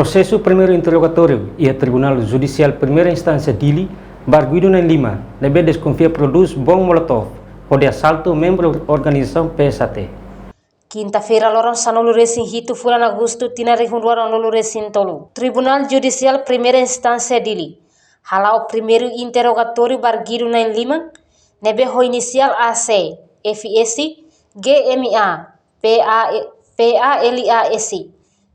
Processo primeiro interrogatório e a Tribunal Judicial Primeira Instância Dili, barguido em Lima, nebe desconfia produz bom molotov, de assalto membro da organização PSAT. Quinta-feira, loron sanolo resin hitu fulan agosto tina rehunduaron lolo resin tolu. Tribunal Judicial Primeira Instância Dili, halau primeiro interrogatório barguido em Lima, nebe ho inicial AC, FS, GMA, PALAS,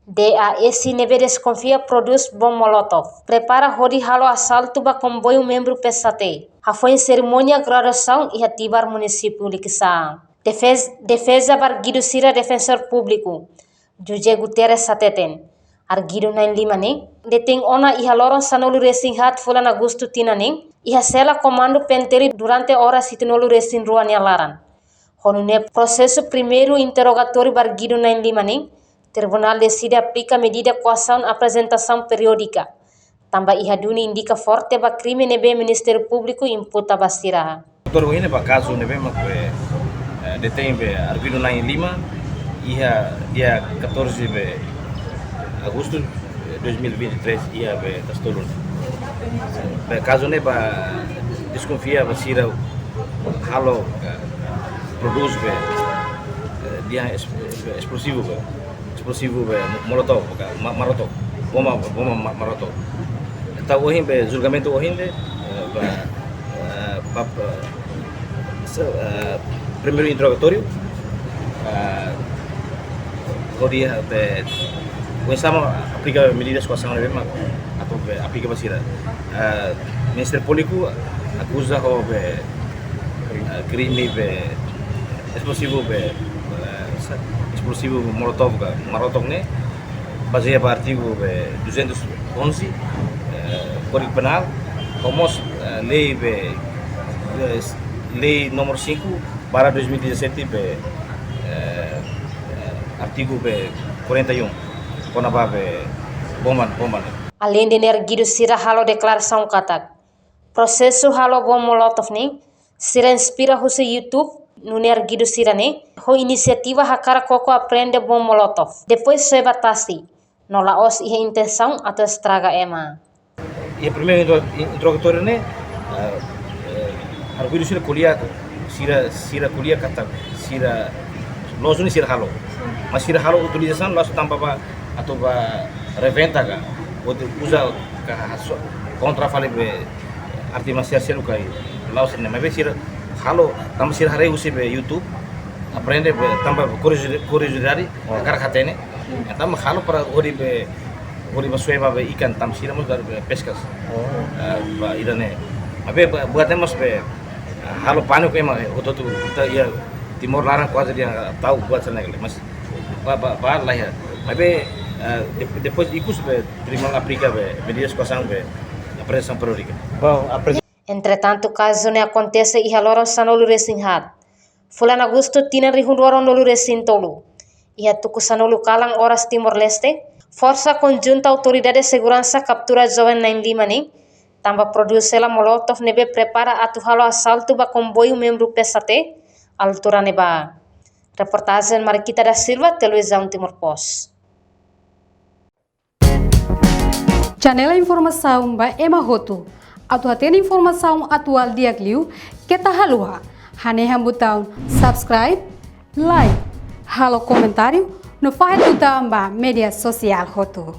DAS nebe desconfia produz bom molotov. Prepara hodi halo assalto ba comboio membro PSAT. Foi em cerimônia graduação e ativar município Liquissão. Defesa barguido sira defensor público. Juje Guterres Sateten. Arguido na Lima nem. Detém ona iha loron sanolu resin hat fulan agosto tina nem. Iha sela comando penteri durante horas sitinolu resin ruan yalaran. Honune processo primeiro interrogatório barguido na Lima nem. Tribunal decide aplica medida coação apresentação periódica. Tambah ihaduni indica forte ba crime nebe Ministério Público imputa basira. Doutor ini ba caso nebe mak detém be arguido na Lima dia 14 de agosto de 2023 ia be tastolun. Be caso nebe desconfia basira halo produz be dia explosivo be molotov marotov bomba marotov. Tahu ohin be julgamento ohin de primeiro interrogatório dia começamos a aplicar medidas coação nebe mak atau aplica basira Ministério Público acusa ho be crime be explosivo molotov marotov ne baseado pada artigo 211 Código Penal, como lei nomor 5 para 2017 artigo 41 konaba bomba. Além de erguido sira halo declaração katak. Processo halo bom molotov nem sira inspira husu YouTube no erguido sira nem ho iniciativa hakara koko aprende bom molotov. Depois se batasi no laos ihe intenção atau estraga ema. E primeiro interrogatório né arguido sira kuliah kuliah kata sira losu ni sira halo mas sira halo utilização losu tanpa ba atau ba reventa ka usa ka contra fale be arti marcial kai losu ne mas sira halo tanpa sira hare usi be YouTube aprende tanpa curiosidade cara katene tanpa halo para ori be sueba be ikan tamsira mus dar pescas ba irane abe buat emas be halo panu ke emang oto tu kita ya timur larang kuasa dia tahu buat sana kali mas ba lah ya abe depois ikus be tribunal aplica be medidas coação be apresentação periódica. Entretanto, caso ne acontece iha loron sanolu resinhat. Fulan agosto tina rihunduaron lolu resintolu. Iha tuku sanolu kalang horas Timor Leste. Força Conjunta Autoridade de Segurança captura jovem na Lima nem. Tambah produsela molotov nebe prepara atu halo assalto ba comboio membro PSAT altura neba. Reportagem Mariquita da Silva, Televisão Timor Post. Janela informação ba Ema Roto. Atu atena informação atual diak liu kita halua. Haneha botão subscribe, like, halo comentário no faz botão ba media social Roto.